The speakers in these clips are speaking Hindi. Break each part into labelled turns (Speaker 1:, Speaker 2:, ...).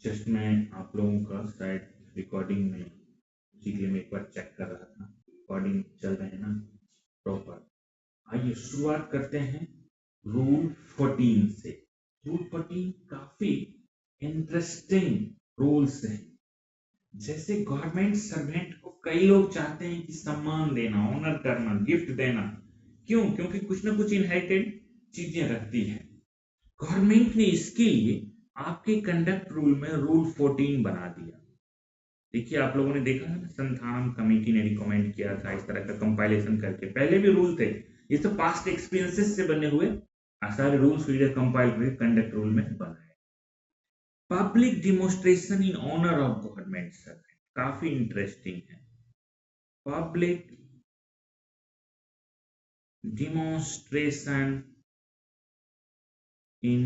Speaker 1: जस्ट मैं आप लोगों का शायद रिकॉर्डिंग में, उसी के लिए मैं एक बार चेक कर रहा था रिकॉर्डिंग चल रहे हैं ना प्रॉपर। आइए शुरुआत करते हैं रूल 14 से। रूल 14 काफी इंटरेस्टिंग रूल्स हैं। जैसे गवर्नमेंट सर्वेंट को कई लोग चाहते हैं कि सम्मान देना, ऑनर करना, गिफ्ट देना। क्यों? क्योंकि कुछ ना कुछ इनहेरिटेड चीजें रहती है। गवर्नमेंट ने इसके लिए आपके कंडक्ट रूल में रूल 14 बना दिया। देखिए, आप लोगों ने देखा है, संथान कमेटी ने रिकमेंड किया था इस तरह का कंपाइलेशन करके। पहले भी रूल थे, ये तो पास्ट एक्सपीरियंसेस से बने हुए सारे रूल्स कंपाइल करके कंडक्ट रूल में बनाए। Public demonstration in honour of government servant काफी इंटरेस्टिंग है। Public demonstration in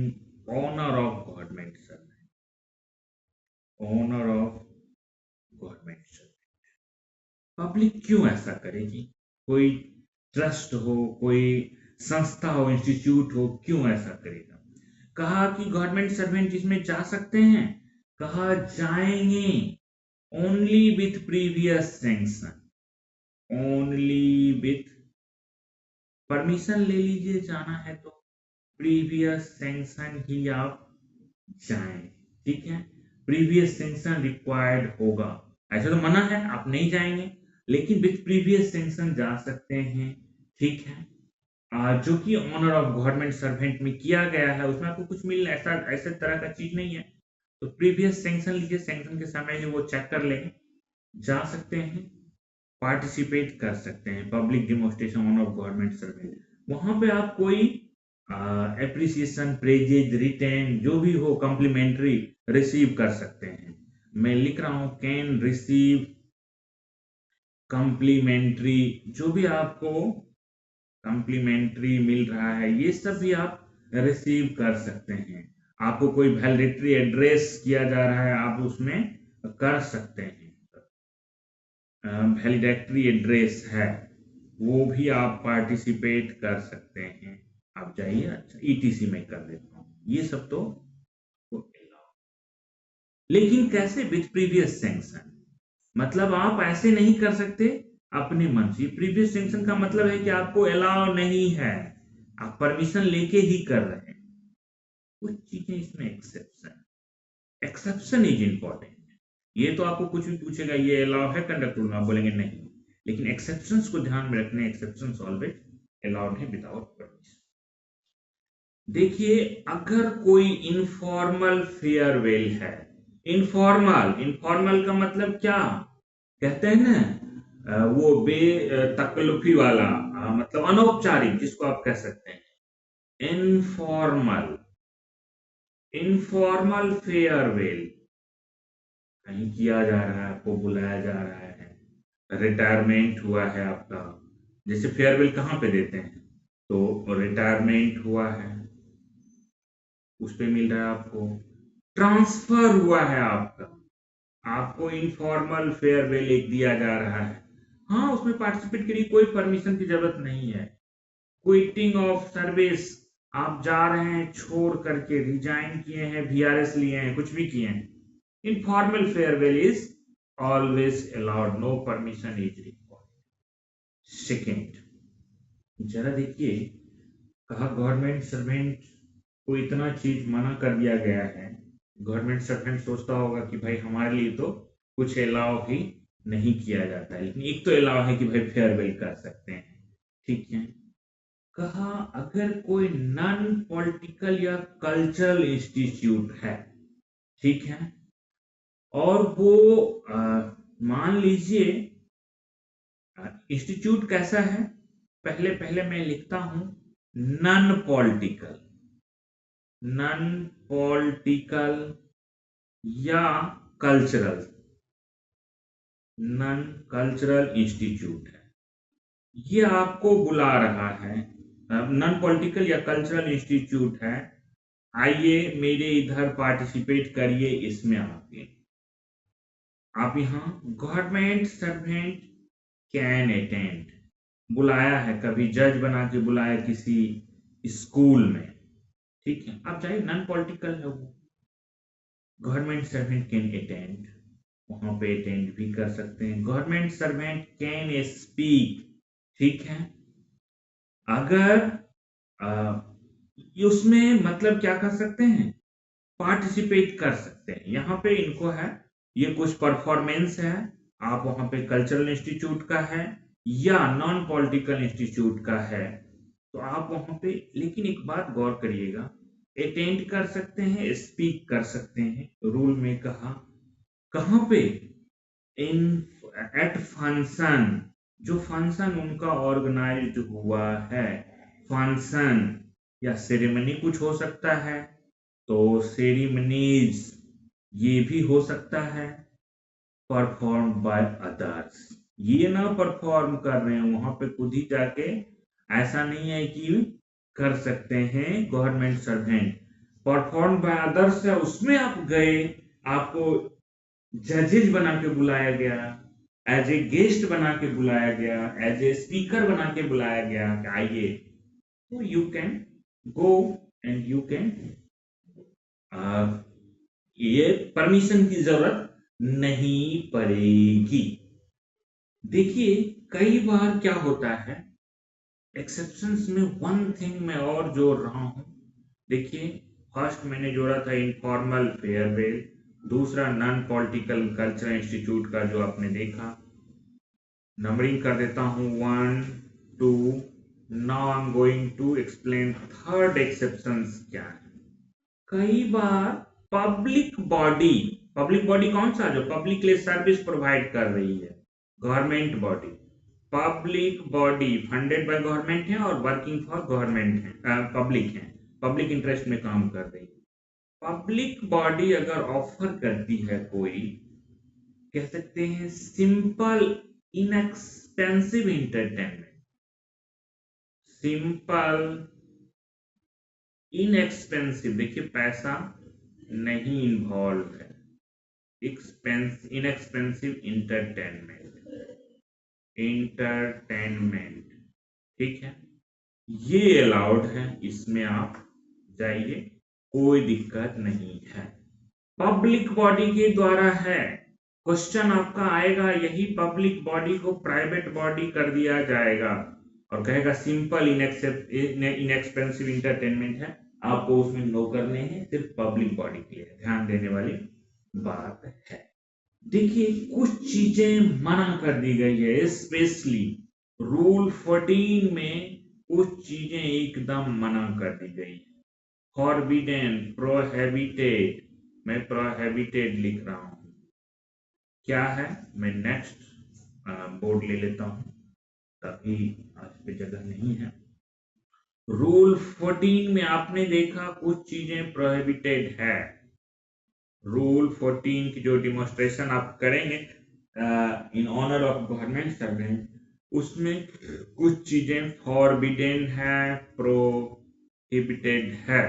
Speaker 1: honour of government servant, honour of government servant. Public क्यों ऐसा करेगी? कोई ट्रस्ट हो, कोई संस्था हो, इंस्टीट्यूट हो, क्यों ऐसा करेगा? कहा कि गवर्नमेंट सर्वेंट इसमें जा सकते हैं, कहा जाएंगे only with previous sanction, only with permission ले लीजिए, जाना है तो प्रीवियस सैंक्शन ही आप जाएं। ठीक है, प्रीवियस सैंक्शन रिक्वायर्ड होगा। ऐसा तो मना है, आप नहीं जाएंगे, लेकिन विथ प्रीवियस सैंक्शन जा सकते हैं। ठीक है, जो कि ऑनर ऑफ गवर्नमेंट सर्वेंट में किया गया है, उसमें आपको कुछ मिल ऐसा ऐसे तरह का चीज नहीं है। तो प्रीवियस सैंक्शन लीजिए, सैंक्शन के समय ही वो चेक कर लेंगे, जा सकते हैं, पार्टिसिपेट कर सकते हैं। Public demonstration on off government servant, वहां पे आप कोई एप्रिसिएशन, प्रेजेज, रिटेन जो भी हो, कॉम्प्लीमेंट्री रिसीव कर सकते हैं। मैं लिख रहा हूं कैन रिसीव कॉम्प्लीमेंट्री, जो भी आपको कॉम्प्लीमेंट्री मिल रहा है ये सब भी आप रिसीव कर सकते हैं। आपको कोई वैलिडिटरी एड्रेस किया जा रहा है, आप उसमें कर सकते हैं। वैलिडेटरी एड्रेस है, वो भी आप पार्टिसिपेट कर सकते हैं। आप जाइए, अच्छा ईटीसी में कर देता हूं, ये सब तो। लेकिन कैसे? विथ प्रीवियस सैंक्शन, मतलब आप ऐसे नहीं कर सकते अपने मन से। प्रीवियस सैंक्शन का मतलब है कि आपको अलाउ नहीं है, आप परमिशन लेके ही कर रहे हैं। कुछ चीजें इसमें एक्सेप्शन, एक्सेप्शन इज इंपॉर्टेंट। ये तो आपको कुछ भी पूछेगा, ये अलाउ है कंडक्ट रूल में, आप बोलेंगे नहीं, लेकिन एक्सेप्शंस को ध्यान में रखने, एक्सेप्शंस ऑलवेज अलाउड है विदाउट परमिशन। देखिए, अगर कोई इनफॉर्मल फेयरवेल है, इनफॉर्मल, इनफॉर्मल का मतलब क्या कहते हैं ना, वो तकल्लुफी वाला, मतलब अनौपचारिक, जिसको आप कह सकते हैं इनफॉर्मल, इनफॉर्मल फेयरवेल कहीं किया जा रहा है, आपको बुलाया जा रहा है, रिटायरमेंट हुआ है आपका, जैसे फेयरवेल कहाँ पे देते हैं, तो रिटायरमेंट हुआ है उस पे मिल रहा है आपको, ट्रांसफर हुआ है आपका, आपको इनफॉर्मल फेयरवेल एक दिया जा रहा है। हाँ, उसमें पार्टिसिपेट के लिए कोई परमिशन की जरूरत नहीं है। क्विटिंग ऑफ सर्विस, आप जा रहे हैं छोड़ करके, रिजाइन किए हैं, वीआरएस लिए हैं, कुछ भी किए हैं, informal farewell is always allowed, no permission is required. Second, जरा देखिए, कहा गवर्नमेंट सर्वेंट को इतना चीज मना कर दिया गया है। गवर्नमेंट सर्वेंट सोचता होगा कि भाई हमारे लिए तो कुछ अलाउ ही नहीं किया जाता है, लेकिन एक तो अलाउ है कि भाई फेयरवेल कर सकते हैं। ठीक है, कहा अगर कोई नॉन पॉलिटिकल या कल्चरल इंस्टीट्यूट है, ठीक है, और वो मान लीजिए इंस्टीट्यूट कैसा है, पहले पहले मैं लिखता हूं नॉन पॉलिटिकल, नॉन पॉलिटिकल या कल्चरल, नॉन कल्चरल इंस्टीट्यूट है, ये आपको बुला रहा है, नॉन पॉलिटिकल या कल्चरल इंस्टीट्यूट है, आइए मेरे इधर पार्टिसिपेट करिए, इसमें आके आप यहाँ गवर्नमेंट सर्वेंट कैन अटेंड, बुलाया है, कभी जज बना के बुलाया किसी स्कूल में, ठीक है, आप चाहे नॉन पॉलिटिकल है वो, गवर्नमेंट सर्वेंट कैन अटेंड, वहां पे अटेंड भी कर सकते हैं। गवर्नमेंट सर्वेंट कैन स्पीक, ठीक है। अगर उसमें मतलब क्या कर सकते हैं, पार्टिसिपेट कर सकते हैं। यहाँ पे इनको है, ये कुछ परफॉर्मेंस है, आप वहां पे कल्चरल इंस्टीट्यूट का है या नॉन पॉलिटिकल इंस्टीट्यूट का है, तो आप वहां पे, लेकिन एक बात गौर करिएगा, अटेंड कर सकते हैं, स्पीक कर सकते हैं। रूल में कहा कहां पे, इन एट फंक्शन, जो फंक्शन उनका ऑर्गेनाइज हुआ है, फंक्शन या सेरेमनी कुछ हो सकता है, तो सेरेमनीज ये भी हो सकता है। परफॉर्म बाय अदर्स, ये ना परफॉर्म कर रहे हैं वहां पे खुद ही जाके, ऐसा नहीं है कि कर सकते हैं government servant. Perform by others है, उसमें आप गए, आपको जजेज बना के बुलाया गया, एज ए गेस्ट बना के बुलाया गया, एज ए स्पीकर बना के बुलाया गया कि आइए, तो you can go and you can, ये परमिशन की जरूरत नहीं पड़ेगी। देखिए कई बार क्या होता है, एक्सेप्शंस में वन थिंग मैं और जोड़ रहा हूं। देखिए फर्स्ट मैंने जोड़ा था इनफॉर्मल फेयरवेल, दूसरा नॉन पॉलिटिकल कल्चरल इंस्टीट्यूट का जो आपने देखा, नंबरिंग कर देता हूं 1 2, now I am going to explain third exceptions क्या है। कई बार पब्लिक बॉडी कौन सा, जो पब्लिक के लिए सर्विस प्रोवाइड कर रही है, government body, public body funded by government है और वर्किंग फॉर गवर्नमेंट है, पब्लिक है, पब्लिक इंटरेस्ट में काम कर रही है। पब्लिक बॉडी अगर ऑफर करती है कोई, कह सकते हैं simple inexpensive entertainment, simple inexpensive, देखिए पैसा नहीं इन्वॉल्व है, इनएक्सपेंसिव इंटरटेनमेंट, ठीक है, ये अलाउड है, इसमें आप जाइए, कोई दिक्कत नहीं है। पब्लिक बॉडी के द्वारा है, क्वेश्चन आपका आएगा, यही पब्लिक बॉडी को प्राइवेट बॉडी कर दिया जाएगा और कहेगा सिंपल इनएक्सपेंसिव इंटरटेनमेंट है, आपको उसमें नो करने हैं, सिर्फ पब्लिक बॉडी के लिए ध्यान देने वाली बात है। देखिए कुछ चीजें मना कर दी गई है, स्पेशली रूल 14 में कुछ चीजें एकदम मना कर दी गई है। फॉरबिडन, प्रोहिबिटेड, मैं प्रोहिबिटेड लिख रहा हूं, क्या है, मैं नेक्स्ट बोर्ड ले लेता हूं, तभी आज पे जगह नहीं है। रूल 14 में आपने देखा कुछ चीजें प्रोहिबिटेड है। रूल 14 की जो डिमोन्स्ट्रेशन आप करेंगे in honour of government servant, उसमें कुछ चीजें फॉरबिडन है, प्रोहिबिटेड है।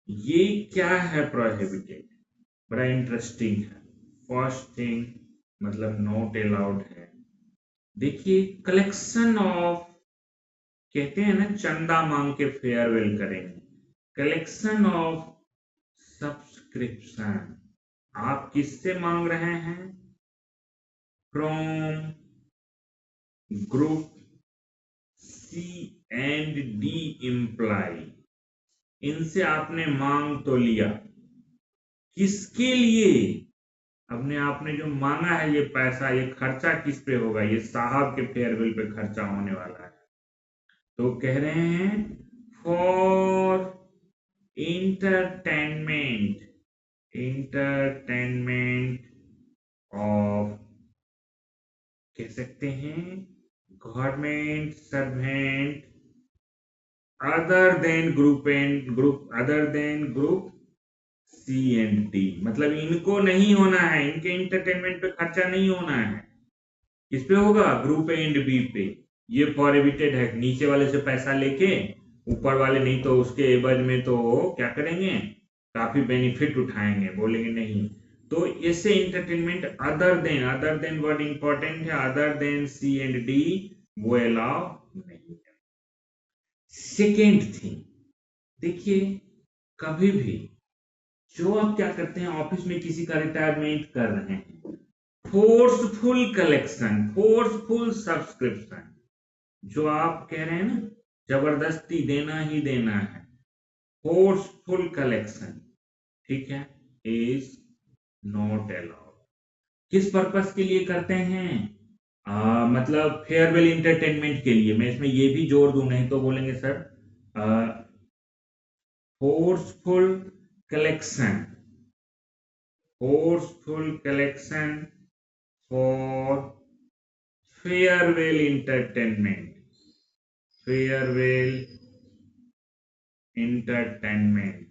Speaker 1: ये क्या है प्रोहिबिटेड, बड़ा इंटरेस्टिंग है। फर्स्ट थिंग मतलब नॉट अलाउड है। देखिए कलेक्शन ऑफ, कहते हैं ना चंदा मांग के फेयरवेल करेंगे, कलेक्शन ऑफ सब्सक्रिप्शन, आप किससे मांग रहे हैं, from group C and D employ, इनसे आपने मांग तो लिया, किसके लिए, आपने जो मांगा है ये पैसा, ये खर्चा किस पे होगा, ये साहब के फेयरवेल पे खर्चा होने वाला है, तो कह रहे हैं फॉर इंटरटेनमेंट ऑफ, कह सकते हैं government servant other than group C and D, मतलब इनको नहीं होना है, इनके इंटरटेनमेंट पे खर्चा नहीं होना है, किस पे होगा, ग्रुप ए एंड बी पे। ये प्रोहिबिटेड है, नीचे वाले से पैसा लेके ऊपर वाले नहीं तो उसके एवज में तो क्या करेंगे, काफी बेनिफिट उठाएंगे, बोलेंगे नहीं, तो इससे entertainment other than word important है, other than C and D वो अलाउ नहीं है। सेकेंड थिंग, देखिए कभी भी जो आप क्या करते हैं, ऑफिस में किसी का रिटायरमेंट कर रहे हैं, फोर्सफुल कलेक्शन, फोर्सफुल सब्सक्रिप्शन, जो आप कह रहे हैं ना जबरदस्ती देना ही देना है, फोर्सफुल कलेक्शन, ठीक है, इज नॉट अलाउड। किस पर्पस के लिए करते हैं? मतलब फेयरवेल इंटरटेनमेंट के लिए। मैं इसमें ये भी जोड़ दूं, नहीं तो बोलेंगे sir forceful collection, forceful collection for farewell entertainment, farewell entertainment,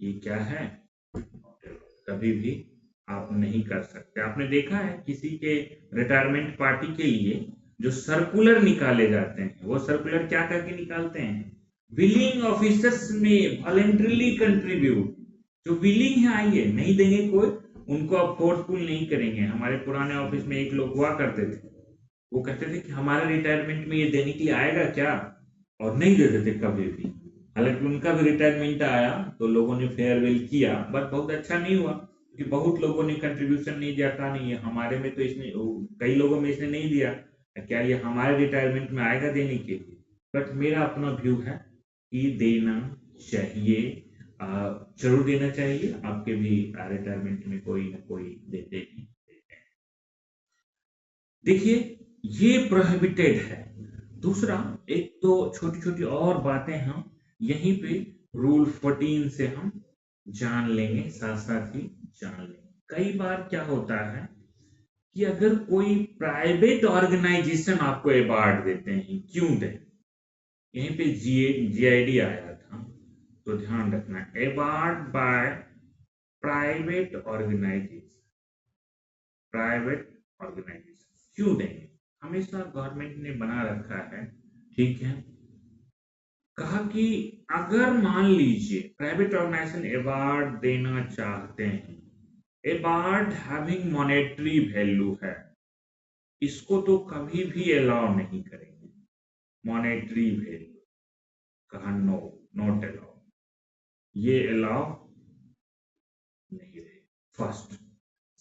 Speaker 1: ये क्या है? कभी भी आप नहीं कर सकते। आपने देखा है किसी के रिटायरमेंट पार्टी के लिए जो सर्कुलर निकाले जाते हैं, वो सर्कुलर क्या करके निकालते हैं? विलिंग ऑफिसर्स में वॉलेंटरली कंट्रीब्यूट, जो विलिंग है आइए, नहीं देंगे कोई, उनको आप फोर्सफुल नहीं करेंगे। हमारे पुराने ऑफिस में एक लोग हुआ करते थे, वो कहते थे कि हमारे रिटायरमेंट में ये देने के लिए आएगा क्या, और नहीं देते थे कभी भी। हालांकि उनका भी रिटायरमेंट आया तो लोगों ने फेयरवेल किया, बट बहुत अच्छा नहीं हुआ क्योंकि बहुत लोगों ने कंट्रीब्यूशन नहीं दिया। कहा नहीं है हमारे में, तो इसने कई लोगों में इसने नहीं दिया, क्या ये हमारे रिटायरमेंट में आएगा देने के लिए? बट मेरा अपना व्यू है कि देना चाहिए, जरूर देना चाहिए। आपके भी रिटायरमेंट में कोई ना कोई देते ही देते हैं। देखिए ये प्रोहिबिटेड है। दूसरा, एक तो छोटी छोटी और बातें हम यहीं पे रूल 14 से हम जान लेंगे, साथ साथ ही जान लेंगे। कई बार क्या होता है कि अगर कोई प्राइवेट ऑर्गेनाइजेशन आपको अवार्ड देते हैं, क्यों दें? यहीं पे जीआईडी आया था, तो ध्यान रखना, award by private organisation, private organisation क्यों देंगे? हमेशा गवर्नमेंट ने बना रखा है, ठीक है, कहा कि अगर मान लीजिए प्राइवेट ऑर्गेनाइजेशन अवार्ड देना चाहते हैं, अवार्ड हैविंग मॉनेटरी वैल्यू है, इसको तो कभी भी अलाउ नहीं करेंगे। मॉनेटरी वैल्यू कहा नो, नॉट अलाउ, ये अलाउ नहीं रहे। फर्स्ट।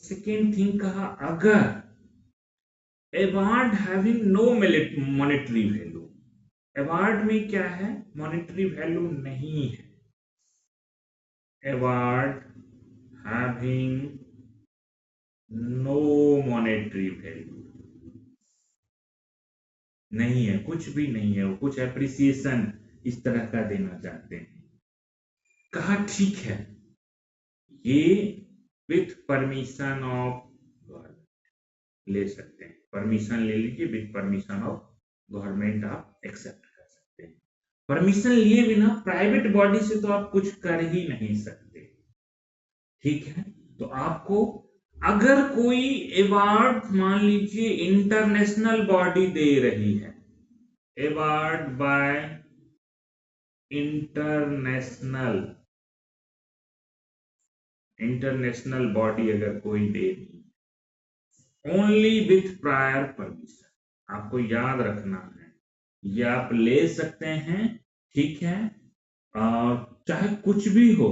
Speaker 1: सेकेंड थिंग कहा, अगर award having no monetary value, award में क्या है? मॉनेटरी वैल्यू नहीं है। Award having no monetary value नहीं है, कुछ भी नहीं है, वो कुछ एप्रिसिएशन इस तरह का देना चाहते हैं। कहा ठीक है, ये विथ परमिशन ऑफ गवर्नमेंट ले सकते हैं, परमिशन ले लीजिए, विथ परमिशन ऑफ गवर्नमेंट आप एक्सेप्ट कर सकते हैं। परमिशन लिए बिना प्राइवेट बॉडी से तो आप कुछ कर ही नहीं सकते, ठीक है। तो आपको अगर कोई अवार्ड मान लीजिए इंटरनेशनल बॉडी दे रही है, अवार्ड बाय इंटरनेशनल बॉडी अगर कोई दे दी, ओनली विथ प्रायर परमिशन, आपको याद रखना है, ये आप ले सकते हैं, ठीक है, चाहे कुछ भी हो,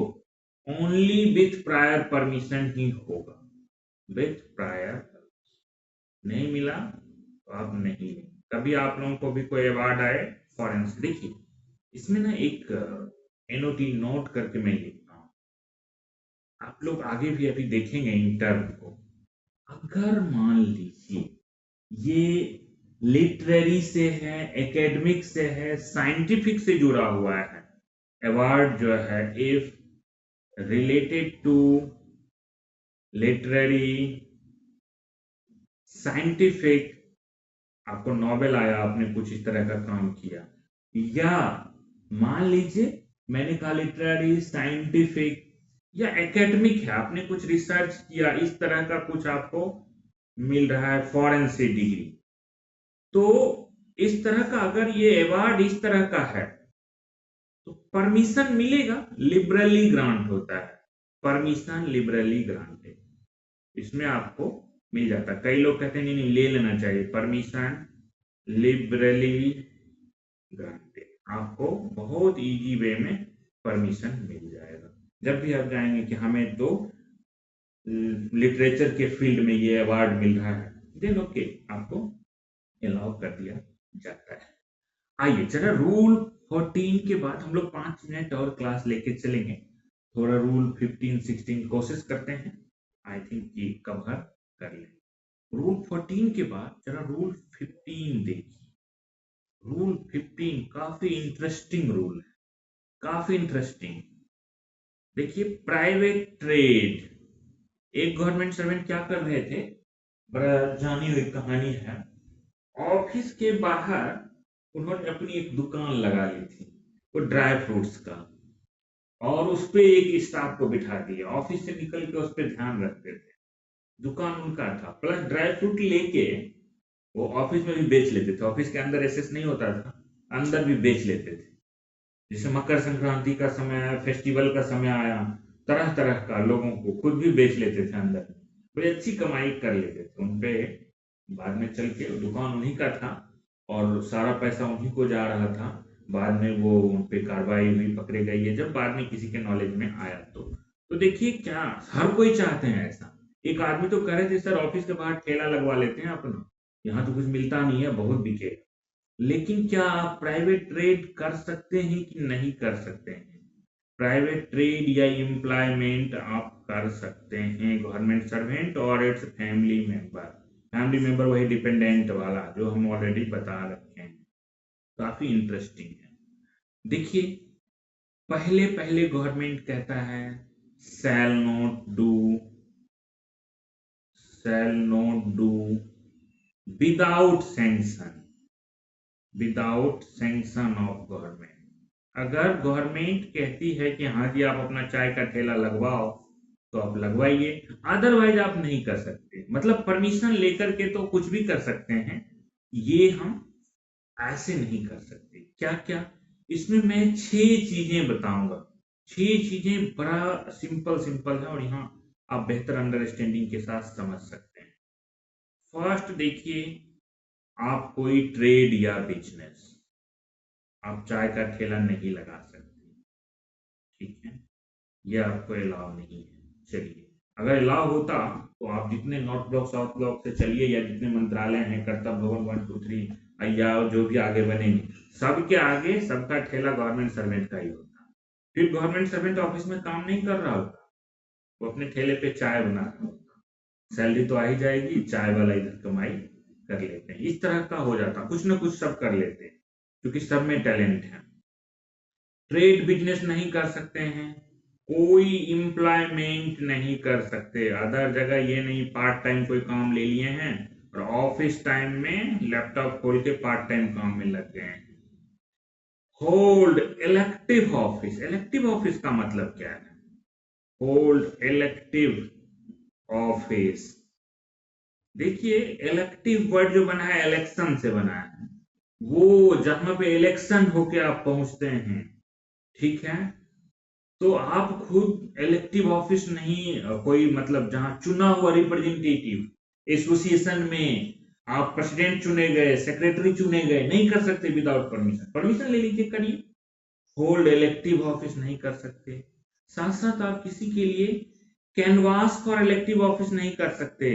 Speaker 1: ओनली विथ प्रायर परमिशन ही होगा, विथ प्रायर। नहीं मिला तो आप नहीं लेंगे। कभी आप लोगों को भी कोई अवार्ड आए फॉरेन से, देखिए इसमें ना एक एनओटी नोट करके मैं लिखता हूं, आप लोग आगे भी अभी देखेंगे इंटर्न को। अगर मान लीजिए ये लिटरेरी से है, एकेडमिक से है, साइंटिफिक से जुड़ा हुआ है, अवार्ड जो है, if related to literary, scientific, आपको नोबेल आया, आपने कुछ इस तरह का काम किया, या मान लीजिए मैंने कहा लिटरेरी, साइंटिफिक या एकेडमिक है, आपने कुछ रिसर्च किया, इस तरह का कुछ आपको मिल रहा है फॉरेन से डिग्री, तो इस तरह का अगर ये अवार्ड इस तरह का है तो परमिशन मिलेगा, लिबरली ग्रांट होता है, परमिशन लिबरली ग्रांटेड, इसमें आपको मिल जाता है। कई लोग कहते हैं नहीं नहीं ले लेना चाहिए, परमिशन लिबरली ग्रांटेड, आपको बहुत इजी वे में परमिशन मिल जाएगा। जब भी आप जाएंगे कि हमें तो लिटरेचर के फील्ड में ये अवार्ड मिल रहा है, देन ओके, आपको अलाउ कर दिया जाता है। आइए जरा रूल 14 के बाद हम लोग 5 मिनट और क्लास लेके चलेंगे। थोड़ा रूल 15 16 कोशिश करते हैं, आई थिंक ये कवर कर ले। रूल 14 के बाद जरा रूल 15 देखिए। रूल 15 काफी इंटरेस्टिंग रूल है, काफी इंटरेस्टिंग। देखिए, प्राइवेट ट्रेड। एक गवर्नमेंट सर्वेंट क्या कर रहे थे, बड़ा जानी हुई कहानी है। ऑफिस के बाहर उन्होंने अपनी एक दुकान लगा ली थी, वो ड्राई फ्रूट्स का, और उस पे एक स्टाफ को बिठा दिया। ऑफिस से निकल के उस पे ध्यान रखते थे। दुकान उनका था, प्लस ड्राई फ्रूट लेके वो ऑफिस में भी बेच लेते थे। ऑफिस के अंदर एसेस नहीं होता था, अंदर भी बेच लेते थे। जैसे मकर संक्रांति का समय आया, फेस्टिवल का समय आया, तरह तरह का लोगों को खुद भी बेच लेते थे अंदर। बड़ी अच्छी कमाई कर लेते थे उनपे। बाद में चल के दुकान उन्हीं का था और सारा पैसा उन्हीं को जा रहा था। बाद में वो उनपे कार्रवाई हुई, पकड़े गए। ये जब बाद में किसी के नॉलेज में आया तो देखिए, क्या हर कोई चाहते हैं ऐसा। एक आदमी तो कह रहे थे, सर ऑफिस के बाहर ठेला लगवा लेते हैं अपना, यहाँ तो कुछ मिलता नहीं है, बहुत बिकेगा। लेकिन क्या आप प्राइवेट ट्रेड कर सकते हैं कि नहीं कर सकते हैं? प्राइवेट ट्रेड या एम्प्लॉयमेंट आप कर सकते हैं, गवर्नमेंट सर्वेंट और it's family member. Family member वही डिपेंडेंट वाला जो हम ऑलरेडी बता रखे हैं। काफी इंटरेस्टिंग है। देखिए, पहले पहले गवर्नमेंट कहता है shall not do without sanction of government. अगर गवर्नमेंट कहती है कि हाँ जी आप अपना चाय का ठेला लगवाओ, तो आप लगवाइए, अदरवाइज आप नहीं कर सकते। मतलब परमिशन लेकर के तो कुछ भी कर सकते हैं, ये हम ऐसे नहीं कर सकते। क्या क्या? इसमें मैं 6 चीजें बताऊंगा। 6 चीजें बड़ा सिंपल सिंपल है और यहाँ आप बेहतर अंडरस्टैंडिंग के साथ समझ सकते हैं। फर्स्ट देखिए, आप कोई ट्रेड या बिजनेस, आप चाय का ठेला नहीं लगा सकते, ठीक है? ये आपको अलाउ नहीं है। चलिए, अगर अलाउ होता तो आप जितने नॉर्थ ब्लॉक साउथ ब्लॉक से चलिए, या जितने मंत्रालय हैं, कर्तव्य भवन 1 2 3, या जो भी आगे बनेंगे, सबके आगे सबका ठेला गवर्नमेंट सर्वेंट का ही होता। फिर गवर्नमेंट सर्वेंट ऑफिस में काम नहीं कर रहा होता, वो अपने ठेले पे चाय बना रहा होता। सैलरी तो आ ही जाएगी, चाय वाला इधर कमाई कर लेते हैं। इस तरह का हो जाता, कुछ ना कुछ सब कर लेते हैं, क्योंकि सब में टैलेंट है। ट्रेड बिजनेस नहीं कर सकते हैं, कोई एम्प्लॉयमेंट नहीं कर सकते। अदर जगह ये नहीं पार्ट टाइम कोई काम ले लिए हैं और ऑफिस टाइम में लैपटॉप खोल के पार्ट टाइम काम में लग गए हैं। Hold elective office. Elective office का मतलब क्या है? Hold elective office. देखिए, इलेक्टिव वर्ड जो बना है इलेक्शन से बना है, वो जहां पे इलेक्शन होके आप पहुंचते हैं, ठीक है? तो आप खुद इलेक्टिव ऑफिस नहीं, कोई मतलब जहां चुना हुआ रिप्रेजेंटेटिव एसोसिएशन में आप प्रेसिडेंट चुने गए, सेक्रेटरी चुने गए, नहीं कर सकते विदाउट परमिशन। परमिशन ले लीजिए, करिए। होल्ड इलेक्टिव ऑफिस नहीं कर सकते। साथ साथ आप किसी के लिए कैनवास फॉर इलेक्टिव ऑफिस नहीं कर सकते।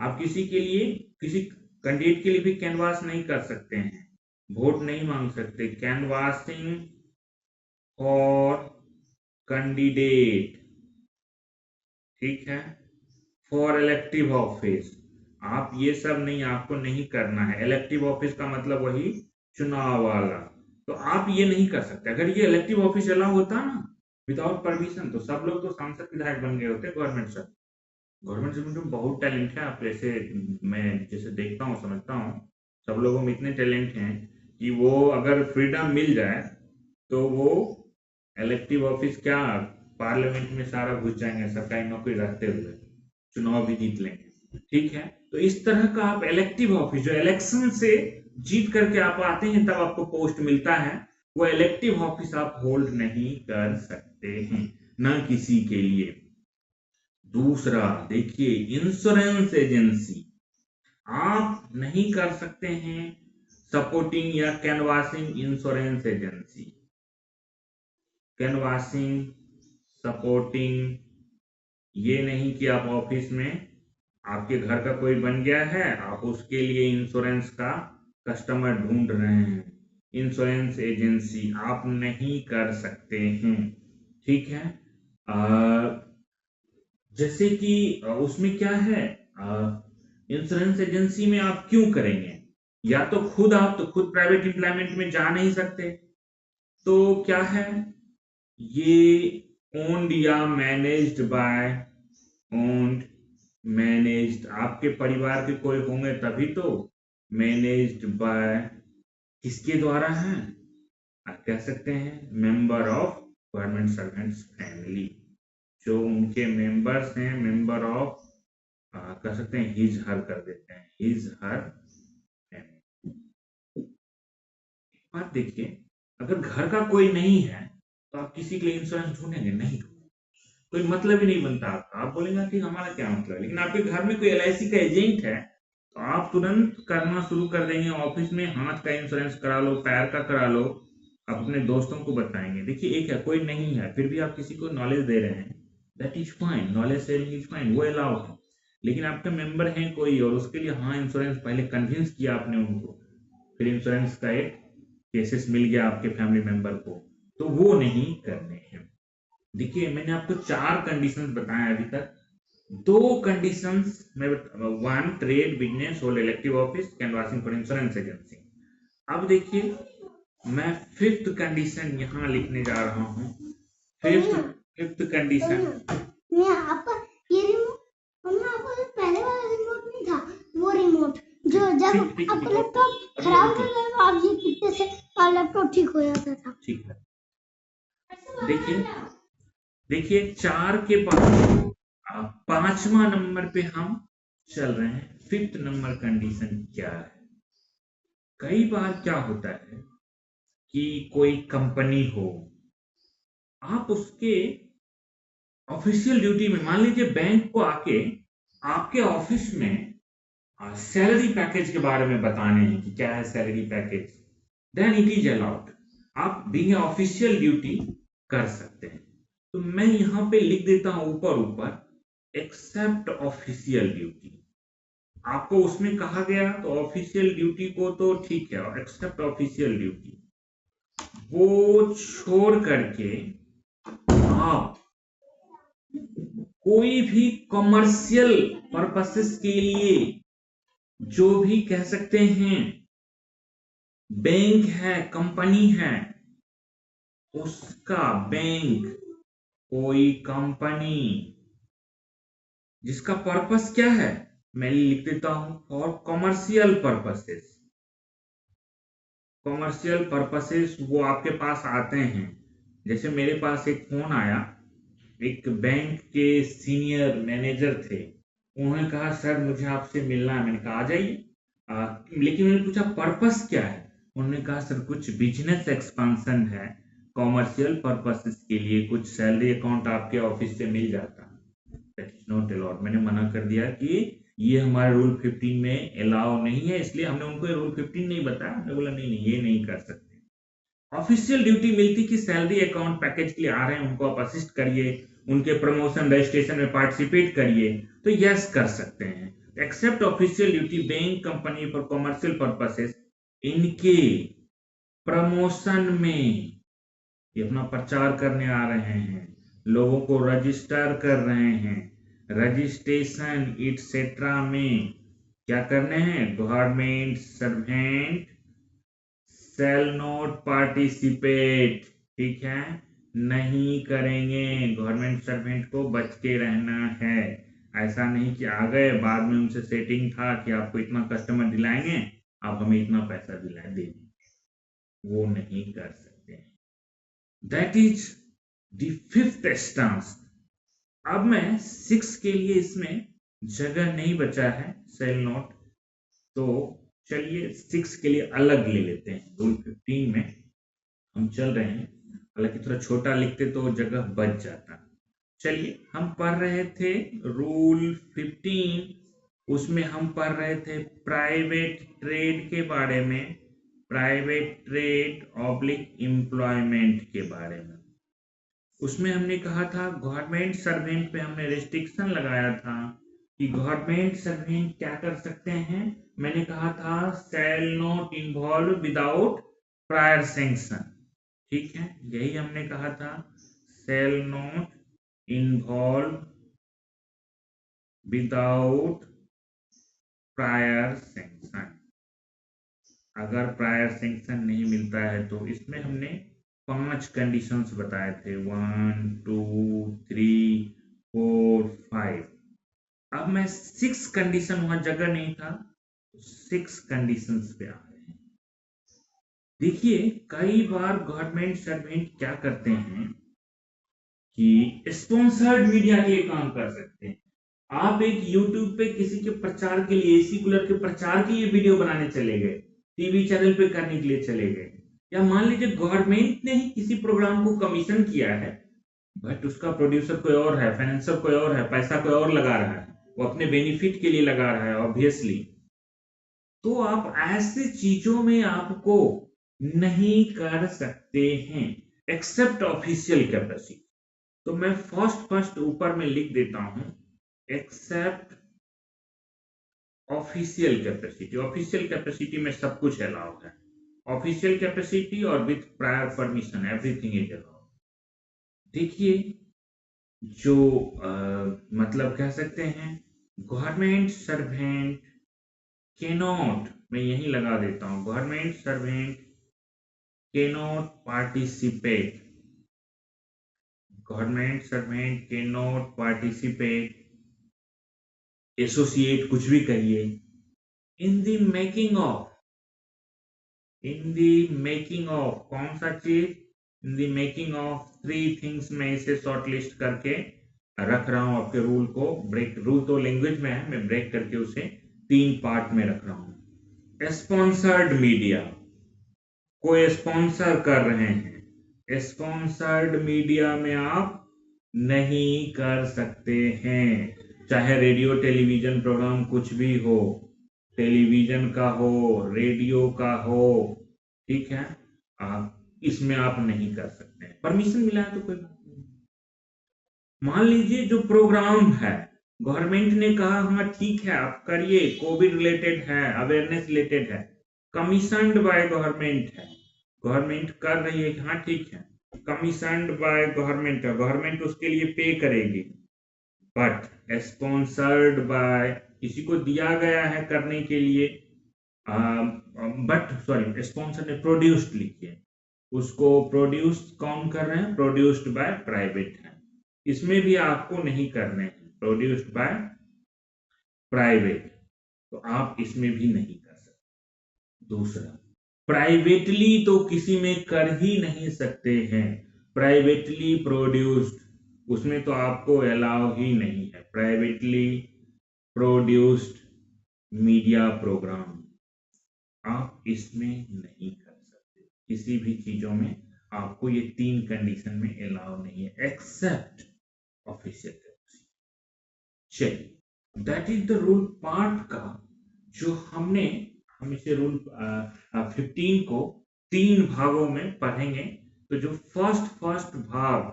Speaker 1: आप किसी के लिए, किसी कैंडिडेट के लिए भी कैनवास नहीं कर सकते हैं, वोट नहीं मांग सकते। कैनवासिंग फॉर कैंडिडेट, ठीक है, फॉर इलेक्टिव ऑफिस, आप ये सब नहीं, आपको नहीं करना है। इलेक्टिव ऑफिस का मतलब वही चुनाव वाला, तो आप ये नहीं कर सकते। अगर ये इलेक्टिव ऑफिस अलाउ होता ना विदाउट परमिशन, तो सब लोग तो सांसद विधायक बन गए होते। गवर्नमेंट में बहुत टैलेंट है। आप जैसे, मैं जैसे देखता हूँ, समझता हूँ, सब लोगों में इतने टैलेंट हैं कि वो अगर फ्रीडम मिल जाए तो वो इलेक्टिव ऑफिस क्या, पार्लियामेंट में सारा घुस जाएंगे, सरकारी नौकरी रखते हुए चुनाव भी जीत लेंगे, ठीक है? तो इस तरह का आप इलेक्टिव ऑफिस, जो इलेक्शन से जीत करके आप आते हैं तब आपको पोस्ट मिलता है, वो इलेक्टिव ऑफिस आप होल्ड नहीं कर सकते हैं, ना किसी के लिए। दूसरा देखिए, इंश्योरेंस एजेंसी आप नहीं कर सकते हैं, सपोर्टिंग या canvassing insurance agency. Canvassing supporting, ये नहीं कि आप ऑफिस में आपके घर का कोई बन गया है, आप उसके लिए इंश्योरेंस का कस्टमर ढूंढ रहे हैं, इंश्योरेंस एजेंसी आप नहीं कर सकते हैं, ठीक है। जैसे कि उसमें क्या है, इंश्योरेंस एजेंसी में आप क्यों करेंगे, या तो खुद आप तो खुद प्राइवेट एम्प्लॉयमेंट में जा नहीं सकते, तो क्या है, ये ओन्ड या मैनेज्ड बाय, ओन्ड मैनेज्ड, आपके परिवार के कोई होंगे तभी तो, मैनेज्ड बाय किसके द्वारा है, आप कह सकते हैं member of government servants family, जो उनके मेंबर्स हैं, मेंबर ऑफ, कह सकते हैं हिज हर कर देते हैं, हिज हर फैमिली। बात देखिए, अगर घर का कोई नहीं है तो आप किसी के लिए इंश्योरेंस ढूंढेंगे नहीं, कोई मतलब ही नहीं बनता आपका, आप बोलेंगे कि हमारा क्या मतलब है, लेकिन आपके घर में कोई LIC का एजेंट है तो आप तुरंत करना शुरू कर देंगे, ऑफिस में हाथ का इंश्योरेंस करा लो, पैर का करा लो, आप अपने दोस्तों को बताएंगे। देखिए एक है, कोई नहीं है फिर भी आप किसी को नॉलेज दे रहे हैं, that is fine, knowledge sharing is fine, वो अलाउ है। लेकिन आपके मेंबर हैं कोई और उसके लिए हाँ इंश्योरेंस पहले कन्विंस किया आपने उनको, फिर इंश्योरेंस का एक केसेस मिल गया आपके फैमिली मेंबर को, तो वो नहीं करने हैं। देखिए मैंने आपको 4 कंडीशंस बताए अभी तक, 2 कंडीशंस में, 1 ट्रेड बिजनेस और elective office canvassing for insurance agency. अब देखिए मैं 5th कंडीशन यहाँ लिखने जा रहा हूँ, 5th कंडीशन,
Speaker 2: ये रिमोट आपको पहले वाला रिमोट नहीं था, वो रिमोट जो जब आपका लैपटॉप खराब हो गया तो आप ये कितने से लैपटॉप ठीक हो जाता था,
Speaker 1: ठीक है। देखिए 4 के बाद 5वां नंबर पे हम चल रहे हैं, 5th नंबर कंडीशन क्या है। कई बार क्या होता है कि कोई कंपनी हो, आप उसके ऑफिशियल ड्यूटी में, मान लीजिए बैंक को आके आपके ऑफिस में सैलरी पैकेज के बारे में बताने हैं कि क्या है salary package, then it is allowed, आप बीइंग ऑफिशियल ड्यूटी कर सकते हैं। तो मैं यहाँ पे लिख देता हूं ऊपर एक्सेप्ट ऑफिशियल ड्यूटी, आपको उसमें कहा गया तो ऑफिशियल ड्यूटी को तो ठीक है, और एक्सेप्ट ऑफिशियल ड्यूटी वो छोड़ करके आप कोई भी कमर्शियल पर्पसेस के लिए, जो भी कह सकते हैं बैंक है, कंपनी है, उसका बैंक, कोई कंपनी जिसका पर्पस क्या है, मैं लिख देता हूं for commercial purposes, commercial purposes वो आपके पास आते हैं। जैसे मेरे पास एक फोन आया, एक बैंक के सीनियर मैनेजर थे, उन्होंने कहा सर मुझे आपसे मिलना है, मैंने कहा आ जाइए, लेकिन मैंने पूछा पर्पस क्या है, उन्होंने कहा सर कुछ बिजनेस एक्सपांशन है, कॉमर्शियल पर्पसेस के लिए कुछ सैलरी अकाउंट आपके ऑफिस से मिल जाता, दैट इज नॉट अलाउड। मैंने मना कर दिया कि ये हमारे रूल 15 में अलाउ नहीं है, इसलिए हमने उनको रूल 15 नहीं बताया, हमने बोला नहीं नहीं ये नहीं कर सकते। ऑफिशियल ड्यूटी मिलती कि सैलरी अकाउंट पैकेज के लिए आ रहे हैं उनको आप असिस्ट करिए, उनके प्रमोशन रजिस्ट्रेशन में पार्टिसिपेट करिए, तो यस कर सकते हैं। Except official duty bank company for commercial purposes, इनके प्रमोशन में ये अपना प्रचार करने आ रहे हैं, लोगों को रजिस्टर कर रहे हैं, रजिस्ट्रेशन इटसेट्रा में क्या करने हैं, government servant shall not participate, ठीक है, नहीं करेंगे, गवर्नमेंट सर्वेंट को बच के रहना है। ऐसा नहीं कि आ गए बाद में उनसे सेटिंग था कि आपको इतना कस्टमर दिलाएंगे, आप हमें इतना पैसा दिला देंगे, वो नहीं कर सकते। That is the 5th stance. अब मैं 6 के लिए इसमें जगह नहीं बचा है सेल नोट, तो चलिए 6 के लिए अलग ले लेते हैं, रूल 15 में हम चल रहे हैं, हालांकि थोड़ा छोटा लिखते तो जगह बच जाता। चलिए हम पढ़ रहे थे रूल 15, उसमें हम पढ़ रहे थे प्राइवेट ट्रेड के बारे में, प्राइवेट ट्रेड ऑब्लिक एम्प्लॉयमेंट के बारे में। उसमें हमने कहा था गवर्नमेंट सर्वेंट पे हमने रिस्ट्रिक्शन लगाया था कि गवर्नमेंट सर्वेंट क्या कर सकते हैं। मैंने कहा था shall not involve without prior sanction. ठीक है, यही हमने कहा था, shall not involve without prior sanction. अगर प्रायर सैंक्शन नहीं मिलता है तो इसमें हमने 5 कंडीशंस बताए थे, 1 2 3 4 5। अब मैं 6 कंडीशन, वहां जगह नहीं था, 6 कंडीशंस पे आ गए हैं। देखिए कई बार गवर्नमेंट सर्वेंट क्या करते हैं कि स्पॉन्सर्ड मीडिया के लिए काम कर सकते हैं। आप एक YouTube पे किसी के प्रचार के लिए, एसी कूलर के प्रचार के लिए वीडियो बनाने चले गए, टीवी चैनल पे करने के लिए चले गए, या मान लीजिए गवर्नमेंट ने ही किसी प्रोग्राम को कमीशन किया है, बट उसका प्रोड्यूसर कोई और है, फाइनेंसर कोई और है, पैसा कोई और लगा रहा है, वो अपने बेनिफिट के लिए लगा रहा है ऑब्वियसली। तो आप ऐसे चीजों में आपको नहीं कर सकते हैं एक्सेप्ट ऑफिशियल कैपेसिटी। तो मैं फर्स्ट ऊपर में लिख देता हूं, except official capacity. Official capacity में सब कुछ अलाउ है, ऑफिशियल कैपेसिटी और with prior permission everything is allow. देखिए जो मतलब कह सकते हैं गवर्नमेंट सर्वेंट कैनॉट, मैं यही लगा देता हूं, government servant cannot participate, government servant cannot participate, associate, कुछ भी कहिए, in the making of, in the making of कौन सा चीज, in the making of 3 things. मैं इसे शॉर्ट लिस्ट करके रख रहा हूं आपके रूल को, ब्रेक, रूल तो लैंग्वेज में है, मैं ब्रेक करके उसे 3 पार्ट में रख रहा हूं। स्पॉन्सर्ड मीडिया, कोई स्पॉन्सर कर रहे हैं, स्पॉन्सर्ड मीडिया में आप नहीं कर सकते हैं, चाहे रेडियो टेलीविजन प्रोग्राम कुछ भी हो, टेलीविजन का हो, रेडियो का हो, ठीक है, आप इसमें आप नहीं कर सकते हैं। परमिशन मिला है तो कोई बात नहीं। मान लीजिए जो प्रोग्राम है गवर्नमेंट ने कहा हाँ ठीक है आप करिए, कोविड रिलेटेड है, अवेयरनेस रिलेटेड है, कमीशनड बाय गवर्नमेंट है, गवर्नमेंट कर रही है, हाँ ठीक है, कमीशनड बाय गवर्नमेंट है, गवर्नमेंट उसके लिए पे करेगी, बट स्पॉन्सर्ड बाय, किसी को दिया गया है करने के लिए, बट सॉरी स्पॉन्सर ने प्रोड्यूस्ड लिखिए, उसको प्रोड्यूस कौन कर रहे हैं, प्रोड्यूस्ड बाय प्राइवेट है, इसमें भी आपको नहीं करने हैं, प्रोड्यूस्ड बाय प्राइवेट, तो आप इसमें भी नहीं कर सकते। दूसरा, प्राइवेटली तो किसी में कर ही नहीं सकते हैं, प्राइवेटली प्रोड्यूस्ड, उसमें तो आपको अलाउ ही नहीं है, प्राइवेटली प्रोड्यूस्ड मीडिया प्रोग्राम आप इसमें नहीं कर सकते, किसी भी चीजों में आपको ये 3 कंडीशन में अलाउ नहीं है एक्सेप्ट ऑफिशियल कैपेसिटी। चलिए that is the rule part का जो हमने, हम इसे रूल 15 को 3 भागों में पढ़ेंगे। तो जो फर्स्ट भाग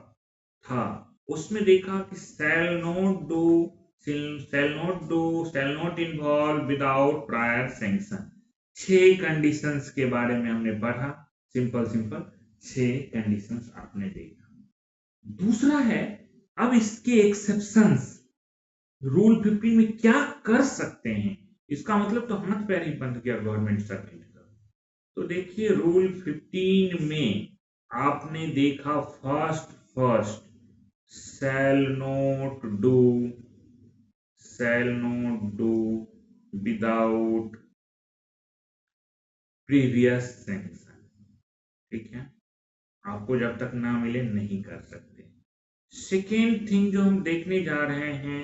Speaker 1: था उसमें देखा कि shall not involve without prior sanction, 6 conditions के बारे में हमने पढ़ा, सिंपल 6 कंडीशंस आपने देखा। दूसरा है अब इसके एक्सेप्शंस, रूल 15 में क्या कर सकते हैं, इसका मतलब तो हाथ पैर ही बंद किया गवर्नमेंट सर्वेंट का। तो देखिए रूल 15 में आपने देखा first shall not do without previous sanction, ठीक है, आपको जब तक ना मिले नहीं कर सकते। सेकेंड थिंग जो हम देखने जा रहे हैं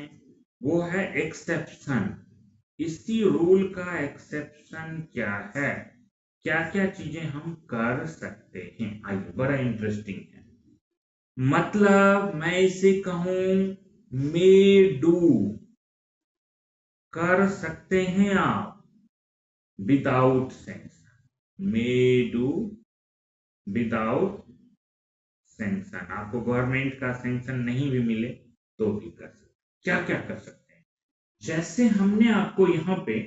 Speaker 1: वो है एक्सेप्शन। इसी रूल का एक्सेप्शन क्या है, क्या क्या चीजें हम कर सकते हैं, आइए, बड़ा इंटरेस्टिंग है। मतलब मैं इसे कहूं मे डू, कर सकते हैं आप, without sanction, may do without sanction, आपको गवर्नमेंट का सैंक्शन नहीं भी मिले तो भी कर सकते। क्या क्या कर सकते हैं, जैसे हमने आपको यहाँ पे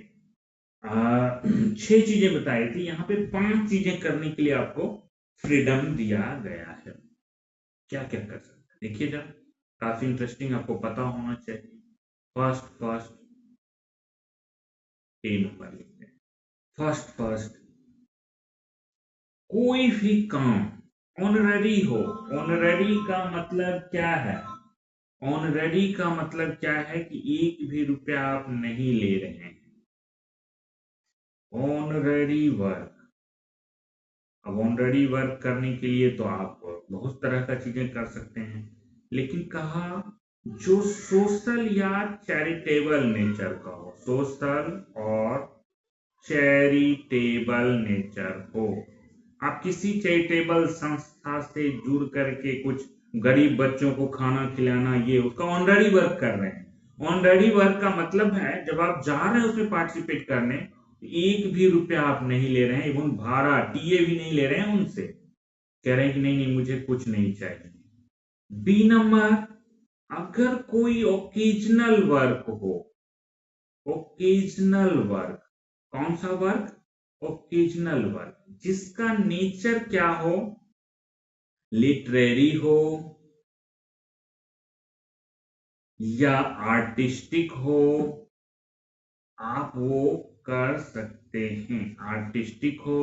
Speaker 1: 6 चीजें बताई थी, यहाँ पे 5 चीजें करने के लिए आपको फ्रीडम दिया गया है। क्या क्या कर सकते हैं देखिए जरा, काफी इंटरेस्टिंग, आपको पता होना चाहिए। फर्स्ट ए नंबर लिखते हैं। फर्स्ट कोई भी काम ऑनररी हो। ऑनररी का मतलब क्या है? ऑनररी का मतलब क्या है कि 1 भी रुपया आप नहीं ले रहे हैं। ऑनररी वर्क, अब ऑनररी वर्क करने के लिए तो आप बहुत तरह का चीजें कर सकते हैं, लेकिन कहा जो सोशल या चैरिटेबल नेचर का हो, सोशल और चैरिटेबल नेचर हो। आप किसी चैरिटेबल संस्था से जुड़ करके कुछ गरीब बच्चों को खाना खिलाना, ये उसका ऑनररी वर्क कर रहे हैं। ऑनररी वर्क का मतलब है जब आप जा रहे हैं उसमें पार्टिसिपेट करने, 1 भी रुपया आप नहीं ले रहे हैं, इवन भाड़ा टीए भी नहीं ले रहे हैं उनसे, कह रहे हैं कि नहीं मुझे कुछ नहीं चाहिए। बी नंबर, अगर कोई ओकेजनल वर्क हो, ओकेजनल वर्क, कौन सा वर्क? ओकेजनल वर्क, जिसका नेचर क्या हो, लिटरेरी हो या आर्टिस्टिक हो, आप वो कर सकते हैं। आर्टिस्टिक हो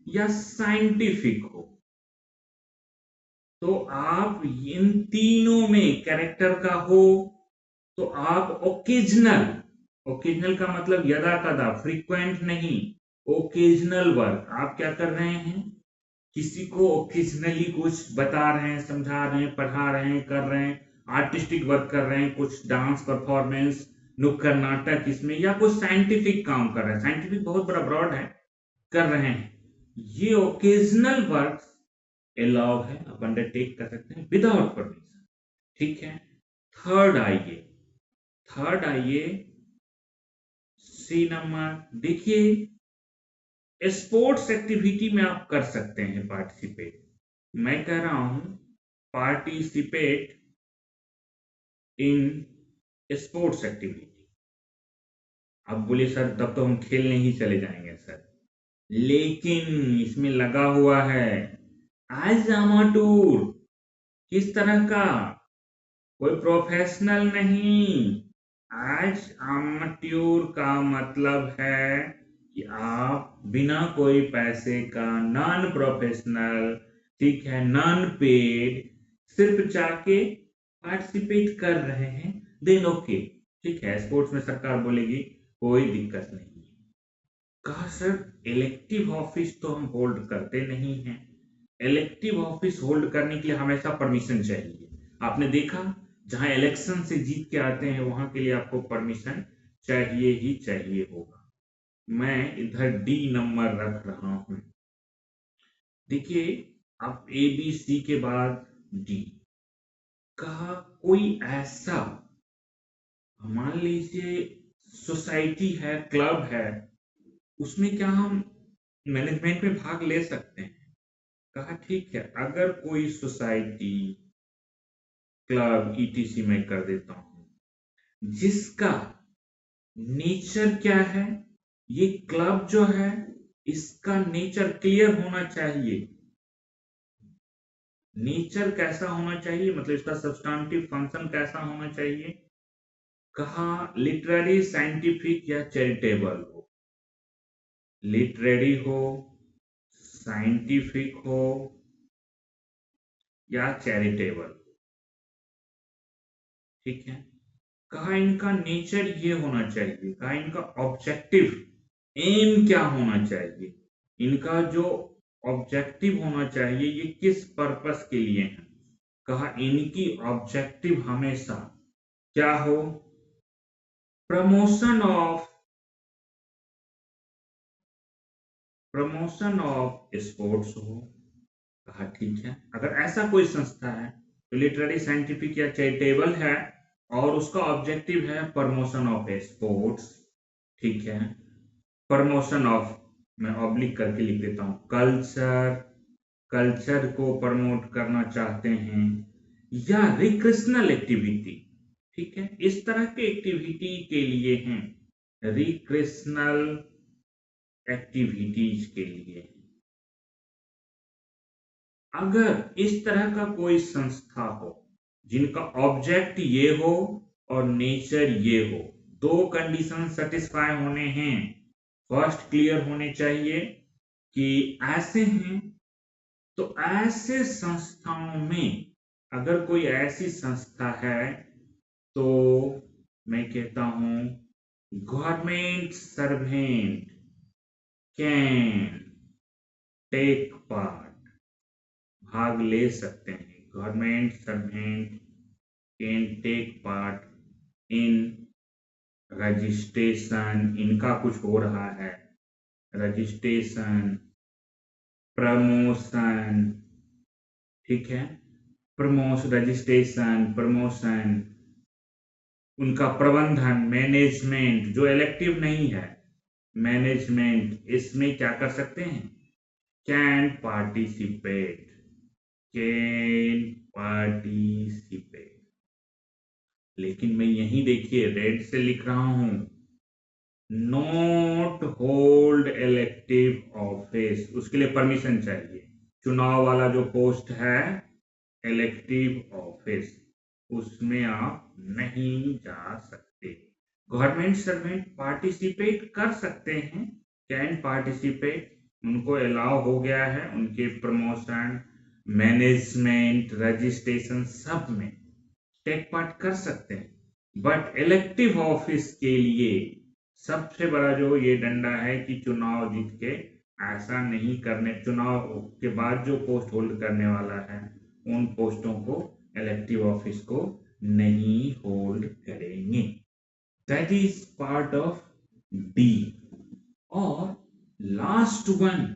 Speaker 1: या साइंटिफिक हो, तो आप इन तीनों में कैरेक्टर का हो तो आप ओकेजनल, ओकेजनल का मतलब यदा कदा, फ्रीक्वेंट नहीं, ओकेजनल वर्क आप क्या कर रहे हैं, किसी को ओकेजनली कुछ बता रहे हैं, समझा रहे हैं, पढ़ा रहे हैं, कर रहे हैं, आर्टिस्टिक वर्क कर रहे हैं, कुछ डांस परफॉर्मेंस, नुक्कड़ नाटक इसमें, या कुछ साइंटिफिक काम कर रहे हैं, साइंटिफिक बहुत बड़ा ब्रॉड है, कर रहे हैं। ये ओकेजनल वर्क अलाउ है, आप अंडरटेक कर सकते हैं विदाउट परमिशन। ठीक है, थर्ड आइए सी नंबर, देखिए स्पोर्ट्स एक्टिविटी में आप कर सकते हैं पार्टिसिपेट। मैं कह रहा हूं पार्टिसिपेट इन स्पोर्ट्स एक्टिविटी। अब बोले सर तब तो हम खेलने ही चले जाएंगे सर, लेकिन इसमें लगा हुआ है आज अमाटूर। किस तरह का? कोई प्रोफेशनल नहीं। आज अमाट्योर का मतलब है कि आप बिना कोई पैसे का, नॉन प्रोफेशनल, ठीक है, नॉन पेड, सिर्फ जाके पार्टिसिपेट कर रहे हैं, देन ओके, ठीक है। स्पोर्ट्स में सरकार बोलेगी कोई दिक्कत नहीं है। कहा सर इलेक्टिव ऑफिस तो हम होल्ड करते नहीं हैं, इलेक्टिव ऑफिस होल्ड करने के लिए हमेशा परमिशन चाहिए। आपने देखा जहां इलेक्शन से जीत के आते हैं वहां के लिए आपको परमिशन चाहिए ही चाहिए होगा। मैं इधर डी नंबर रख रहा हूं। देखिए आप ए बी सी के बाद डी, कहा कोई ऐसा, मान लीजिए सोसाइटी है, क्लब है, उसमें क्या हम मैनेजमेंट में भाग ले सकते हैं? कहा ठीक है, अगर कोई सोसाइटी, क्लब, ईटीसी में कर देता हूं, जिसका नेचर क्या है, ये क्लब जो है इसका नेचर क्लियर होना चाहिए। नेचर कैसा होना चाहिए, मतलब इसका सब्सटेंटिव फंक्शन कैसा होना चाहिए? कहा लिटरेरी, साइंटिफिक या चैरिटेबल हो। लिटरेरी हो, साइंटिफिक हो या चैरिटेबल, ठीक है। कहा इनका नेचर ये होना चाहिए, कहा इनका ऑब्जेक्टिव, एम क्या होना चाहिए, इनका जो ऑब्जेक्टिव होना चाहिए ये किस पर्पस के लिए है। कहा इनकी ऑब्जेक्टिव हमेशा क्या हो, प्रमोशन ऑफ स्पोर्ट्स हो। कहा ठीक है, अगर ऐसा कोई संस्था है तो लिटरेरी, साइंटिफिक या चैरिटेबल है और उसका ऑब्जेक्टिव है प्रमोशन ऑफ स्पोर्ट्स, ठीक है। प्रमोशन ऑफ, मैं ऑब्लिक करके लिख देता हूं, कल्चर, कल्चर को प्रमोट करना चाहते हैं, या रिक्रिएशनल एक्टिविटी, ठीक है, इस तरह के एक्टिविटी के लिए हैं, रिक्रिएशनल एक्टिविटीज के लिए। अगर इस तरह का कोई संस्था हो जिनका ऑब्जेक्ट ये हो और नेचर ये हो, दो कंडीशन सेटिस्फाई होने हैं। फर्स्ट क्लियर होने चाहिए कि ऐसे हैं, तो ऐसे संस्थाओं में अगर कोई ऐसी संस्था है तो मैं कहता हूं government servant can take part, भाग ले सकते हैं। Government servant can take part in registration, इनका कुछ हो रहा है, रजिस्ट्रेशन, प्रमोशन, ठीक है, प्रमोशन, रजिस्ट्रेशन, प्रमोशन, उनका प्रबंधन, मैनेजमेंट, जो इलेक्टिव नहीं है, मैनेजमेंट, इसमें क्या कर सकते हैं, कैन पार्टिसिपेट, कैन पार्टिसिपेट। लेकिन मैं यहीं देखिए रेड से लिख रहा हूं, नॉट होल्ड इलेक्टिव ऑफिस, उसके लिए परमिशन चाहिए। चुनाव वाला जो पोस्ट है इलेक्टिव ऑफिस, उसमें आप नहीं जा सकते। गवर्नमेंट सर्वेंट पार्टिसिपेट कर सकते हैं, कैन पार्टिसिपेट, उनको अलाउ हो गया है, उनके प्रमोशन, मैनेजमेंट, रजिस्ट्रेशन सब में टेक पार्ट कर सकते हैं। बट इलेक्टिव ऑफिस के लिए सबसे बड़ा जो ये डंडा है कि चुनाव जीत के ऐसा नहीं करने, चुनाव के बाद जो पोस्ट होल्ड करने वाला है उन पोस्टों को इलेक्टिव ऑफिस को नहीं होल्ड करेंगे। That is part of D. और लास्ट वन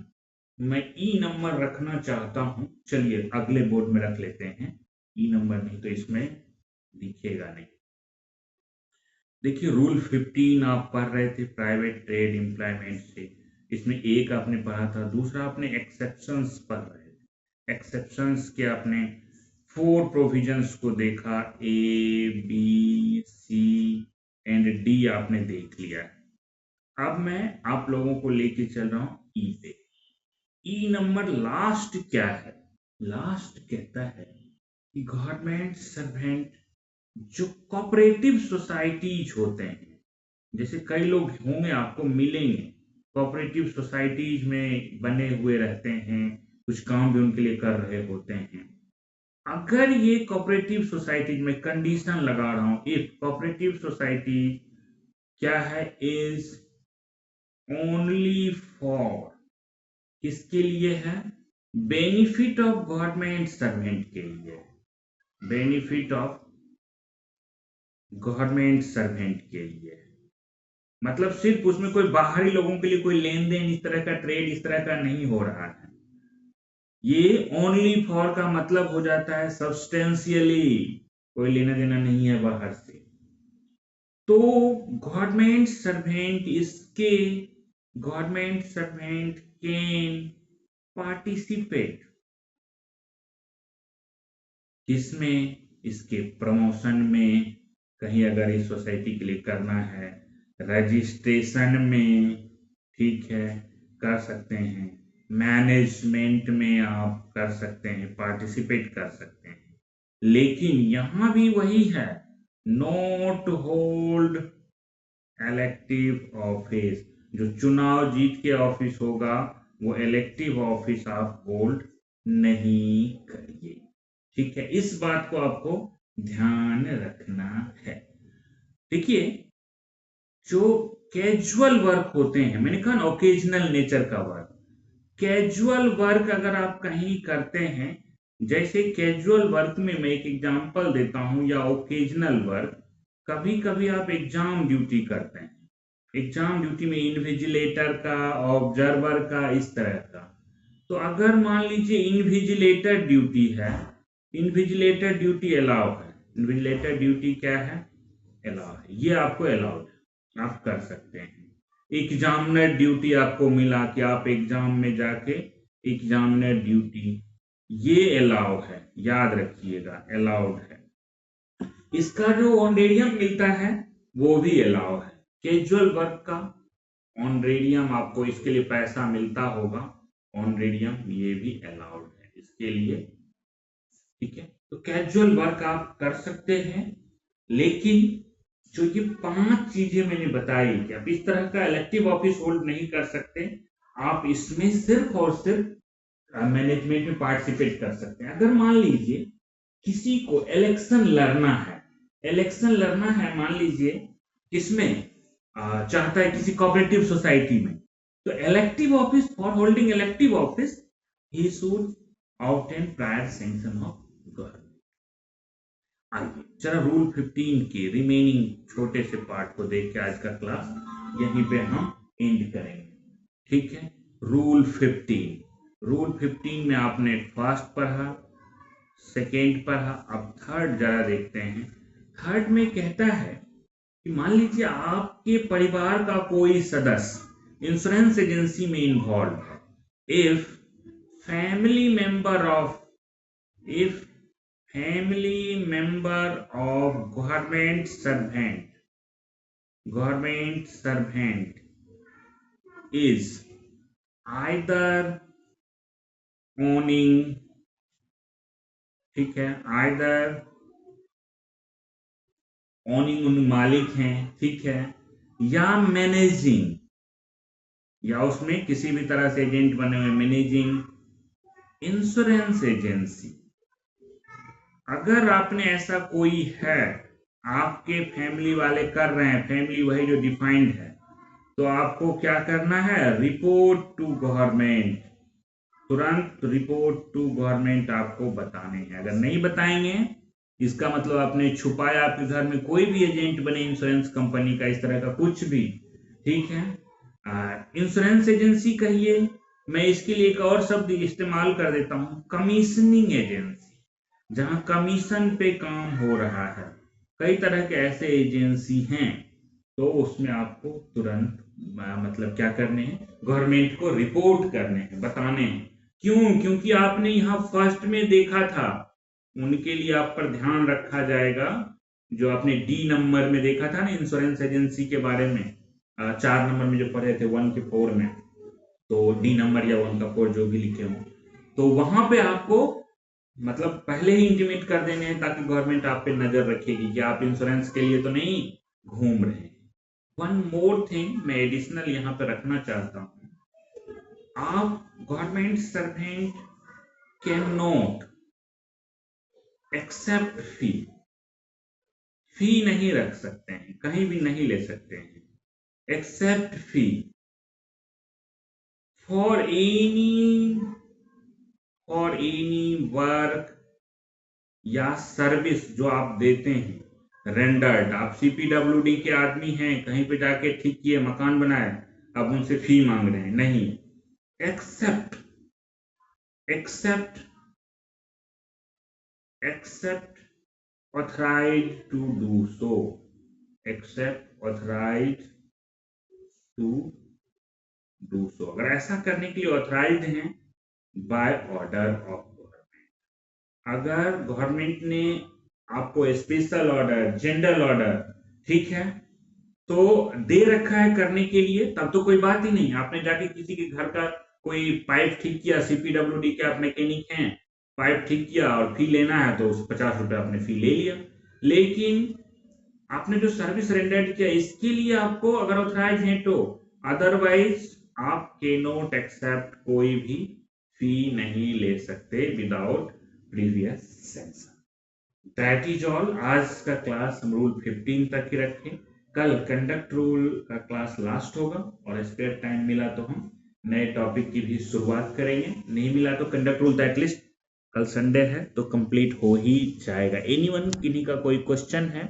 Speaker 1: मैं ई नंबर रखना चाहता हूं, चलिए अगले बोर्ड में रख लेते हैं, ई नंबर नहीं तो इसमें दिखेगा नहीं। देखिए रूल 15 आप पढ़ रहे थे प्राइवेट ट्रेड एम्प्लॉयमेंट से, इसमें एक आपने पढ़ा था, दूसरा आपने एक्सेप्शंस पढ़ रहे थे। एक्सेप्शंस के आपने 4 प्रोविजंस को देखा, A B C and D आपने देख लिया। अब मैं आप लोगों को लेके चल रहा हूं ई पे। ई नंबर लास्ट क्या है, लास्ट कहता है कि गवर्नमेंट सर्वेंट जो कोऑपरेटिव सोसाइटीज होते हैं, जैसे कई लोग होंगे आपको मिलेंगे कोऑपरेटिव सोसाइटीज में बने हुए रहते हैं, कुछ काम भी उनके लिए कर रहे होते हैं। अगर ये कोऑपरेटिव सोसाइटीज में कंडीशन लगा रहा हूं, इफ कोऑपरेटिव सोसाइटी क्या है, इज ओनली फॉर, किसके लिए है, बेनिफिट ऑफ गवर्नमेंट सर्वेंट के लिए, बेनिफिट ऑफ गवर्नमेंट सर्वेंट के लिए, मतलब सिर्फ उसमें कोई बाहरी लोगों के लिए कोई लेन देन इस तरह का ट्रेड इस तरह का नहीं हो रहा है। ये ओनली फॉर का मतलब हो जाता है सब्सटेंशियली, कोई लेना देना नहीं है बाहर से। तो गवर्नमेंट सर्वेंट इसके, गवर्नमेंट सर्वेंट कैन पार्टिसिपेट, किसमें, इसके प्रमोशन में, कहीं अगर इस सोसाइटी के लिए करना है, रजिस्ट्रेशन में, ठीक है, कर सकते हैं, मैनेजमेंट में आप कर सकते हैं, पार्टिसिपेट कर सकते हैं। लेकिन यहां भी वही है, नॉट होल्ड इलेक्टिव ऑफिस, जो चुनाव जीत के ऑफिस होगा वो इलेक्टिव ऑफिस आप होल्ड नहीं करिए, ठीक है, इस बात को आपको ध्यान रखना है। देखिए जो कैजुअल वर्क होते हैं, मैंने कहा ओकेजनल नेचर का वर्क, कैजुअल वर्क अगर आप कहीं करते हैं, जैसे कैजुअल वर्क में मैं एक एग्जांपल देता हूं, या ओकेजनल वर्क, कभी कभी आप एग्जाम ड्यूटी करते हैं, एग्जाम ड्यूटी में इन्विजिलेटर का, ऑब्जर्वर का, इस तरह का। तो अगर मान लीजिए इन्विजिलेटर ड्यूटी है, इन्विजिलेटर ड्यूटी अलाउ है, इन्विजिलेटर ड्यूटी क्या है, अलाउ है, ये आपको अलाउड है, आप कर सकते हैं। एग्जामिनर ड्यूटी आपको मिला कि आप एग्जाम में जाके एग्जामिनर ड्यूटी ये अलाउ है, याद रखिएगा अलाउड है। इसका जो ऑनरेडियम मिलता है वो भी अलाउ है। कैजुअल वर्क का ऑनरेडियम आपको इसके लिए पैसा मिलता होगा, ऑनरेडियम ये भी अलाउड है इसके लिए, ठीक है। तो कैजुअल वर्क आप कर सकते हैं, लेकिन जो ये 5 चीजें मैंने बताई कि आप इस तरह का इलेक्टिव ऑफिस होल्ड नहीं कर सकते, आप इसमें सिर्फ और सिर्फ मैनेजमेंट में पार्टिसिपेट कर सकते हैं। अगर मान लीजिए किसी को इलेक्शन लड़ना है, मान लीजिए किसमें चाहता है, किसी कोऑपरेटिव सोसाइटी में, तो elective office, for holding elective office he should obtain prior sanction of government. आइए जरा रूल 15 के रिमेनिंग छोटे से पार्ट को देख के आज का क्लास यहीं पे हम एंड करेंगे, ठीक है। रूल 15 में आपने फर्स्ट पढ़ा, सेकेंड पढ़ा, अब थर्ड जरा देखते हैं। थर्ड में कहता है कि मान लीजिए आपके परिवार का कोई सदस्य इंश्योरेंस एजेंसी में इन्वॉल्व है, if family member of government servant is either owning, ठीक है, either owning मालिक हैं, ठीक है, या मैनेजिंग, या उसमें किसी भी तरह से एजेंट बने हुए, मैनेजिंग इंश्योरेंस एजेंसी। अगर आपने ऐसा कोई है, आपके फैमिली वाले कर रहे हैं, फैमिली वही जो डिफाइंड है, तो आपको क्या करना है, रिपोर्ट टू गवर्नमेंट, तुरंत रिपोर्ट टू गवर्नमेंट आपको बताने हैं। अगर नहीं बताएंगे इसका मतलब आपने छुपाया, आपके घर में कोई भी एजेंट बने इंश्योरेंस कंपनी का, इस तरह का कुछ भी, ठीक है। इंश्योरेंस एजेंसी कहिए, मैं इसके लिए एक और शब्द इस्तेमाल कर देता हूं, कमीशनिंग एजेंसी, जहां कमीशन पे काम हो रहा है। कई तरह के ऐसे एजेंसी हैं, तो उसमें आपको तुरंत मतलब क्या करने हैं, गवर्नमेंट को रिपोर्ट करने हैं, बताने हैं। क्यों? क्योंकि आपने यहाँ फर्स्ट में देखा था, उनके लिए आप पर ध्यान रखा जाएगा। जो आपने डी नंबर में देखा था ना इंश्योरेंस एजेंसी के बारे में, 4 नंबर में जो पढ़े थे 1 के 4 में, तो डी नंबर या 1 का 4 जो भी लिखे हो, तो वहां पे आपको मतलब पहले ही इंटीमेट कर देने हैं, ताकि गवर्नमेंट आप पे नजर रखेगी कि आप इंश्योरेंस के लिए तो नहीं घूम रहे हैं। वन मोर थिंग मैं एडिशनल यहाँ पे रखना चाहता हूँ, आप government servant can not accept fee नहीं रख सकते हैं, कहीं भी नहीं ले सकते हैं, except fee for any work या सर्विस जो आप देते हैं, रेंडर्ड। आप CPWD के आदमी हैं, कहीं पे जाके ठीक किए, मकान बनाए, अब उनसे फी मांग रहे हैं, नहीं, except authorised to do so, except authorised to do so. अगर ऐसा करने के लिए ऑथराइज्ड हैं बाय ऑर्डर ऑफ गवर्नमेंट। अगर गवर्नमेंट ने आपको स्पेशल ऑर्डर, जनरल ऑर्डर, ठीक है, तो दे रखा है करने के लिए, तब तो कोई बात ही नहीं। आपने जाके किसी के घर का कोई पाइप ठीक किया, CPWD के आप मैकेनिक हैं, पाइप ठीक किया और फी लेना है तो 50 रुपए आपने फी ले लिया। लेकिन आपने जो सर्विस रेंडर्ड किया इसके लिए आपको अगर ऑथराइज है तो, अदरवाइज आप कैन नॉट एक्सेप्ट, कोई भी फी नहीं ले सकते without previous sanction. That is all. आज का क्लास हम रूल 15 तक ही रखें, कल कंडक्ट रूल का क्लास लास्ट होगा, और स्पेयर टाइम मिला तो हम नए टॉपिक की भी शुरुआत करेंगे, नहीं मिला तो कंडक्ट रूल एटलीस्ट कल संडे है तो कंप्लीट हो ही जाएगा। एनीवन, किन्हीं का कोई क्वेश्चन है